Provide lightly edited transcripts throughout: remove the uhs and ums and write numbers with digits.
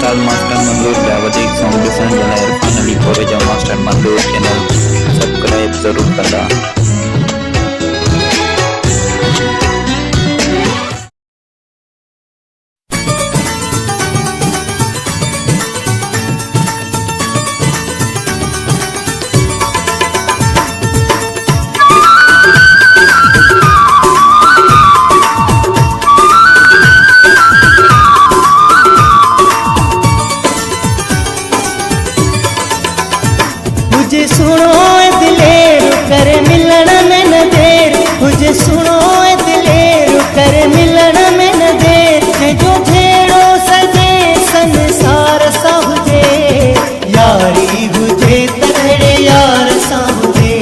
विशाल master मंदूर व्यावसायिक foundation जलायर फाइनली कोरेजा मास्टर मंदूर चैनल सब्सक्राइब जरूर करना। मुझे सुनो दिलेर कर मिलन में न देर, मुझे सुनो दिलेर कर मिलन में न देर, जो झेड़ो सजे संसार साहुजे, यारी हुजे तगड़े यार साहुजे,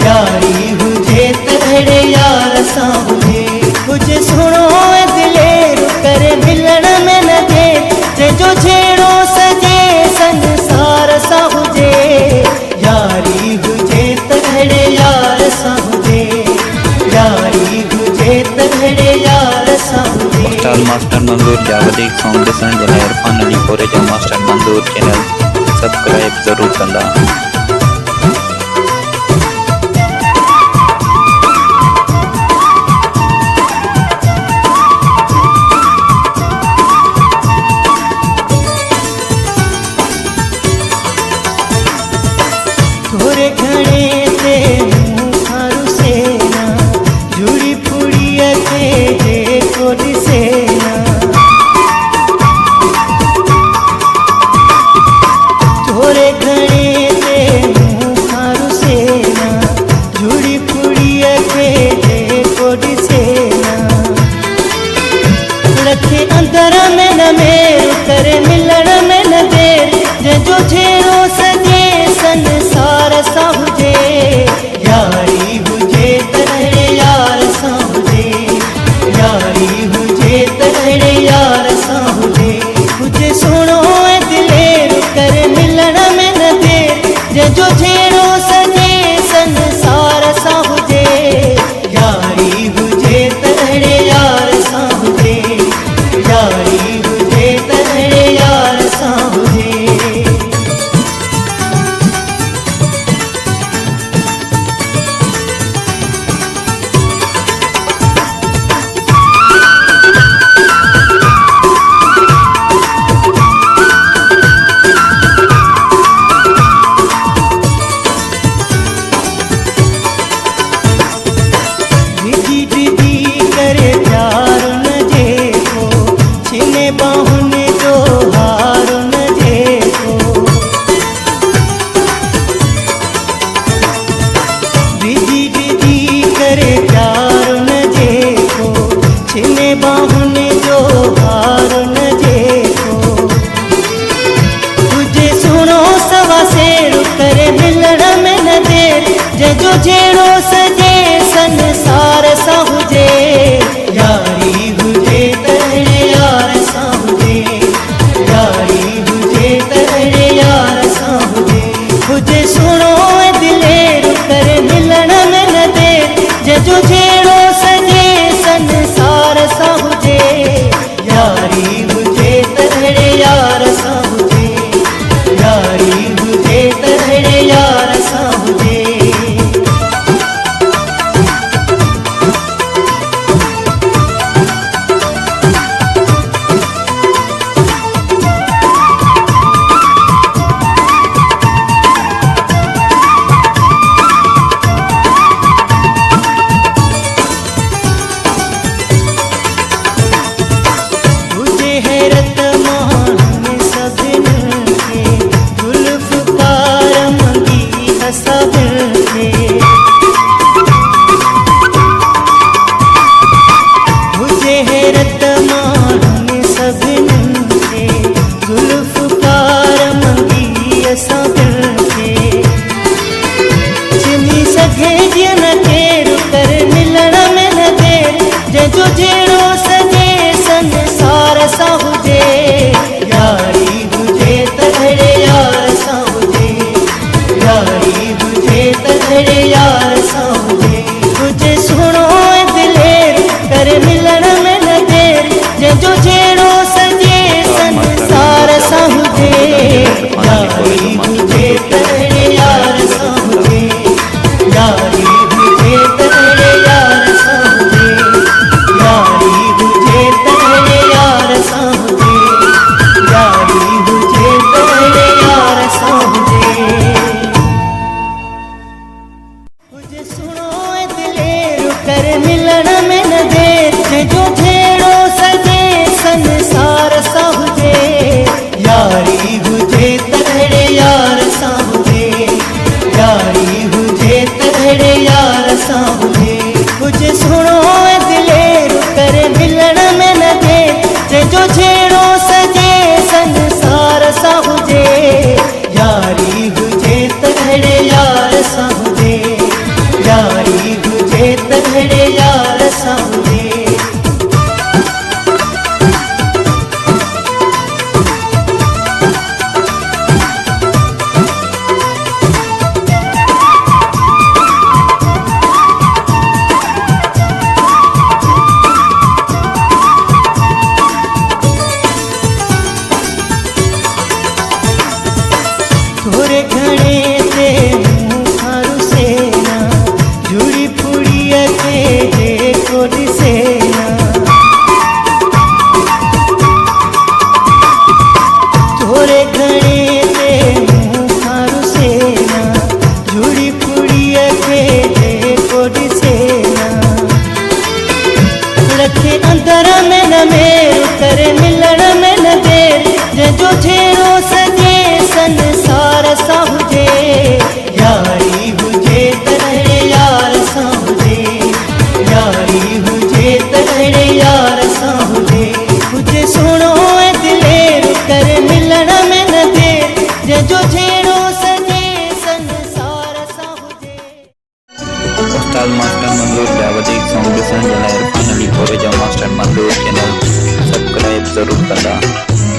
यारी हुजे तगड़े यार साहुजे। मुझे सुनो दिलेर कर मिलन में न देर, जो झेड़ो सजे संसार साहुजे, यारी हुजे तगड़े यार साहुजे, यारी हुजे तगड़े यार साहुजे। विशाल मास्टर मंदूर व्यावसायिक फाउंडेशन जलायर फाइनली कोरेजा मास्टर मंदूर चैनल सब्सक्राइब जरूर करना। थोड़े घणे ते मुखारू सेना, जुड़ी फुड़ी अचे जे कोडी सेना, थोड़े घणे ते मुखारू सेना, जुड़ी फुड़ी अचे जे कोडी सेना, रखे अंदर में न मेर करे मिलण में न देर, जो झेड़ो सजे संसार साहुजे, यारी हुजे तगड़े यार साहुजे, यारी हुजे तगड़े यार साहुजे। मुझे सुनो दिलेर कर मिलण में न देर, जो झेड़ो सजे संसार साहुजे, यारी हुजे तगड़े यार साहुजे, यारी हुजे तगड़े यार साहुजे। विधि विधि करे प्यार न जेको, छिने बाहुन जो हार न जेको, विधि विधि करे प्यार न जेको, छिने बाहुन जो हार न जेको। तुझे सुनो सवा शेर करे मिलण में न देर, जो झेड़ो सजे संसार साहुजे, यारी हुजे तगड़े यार साहुजे, ॾिसण जे लाइ इरफान अली कोरेजा मास्टर मंदूर चैनल सब्सक्राइब ज़रूरु कंदा।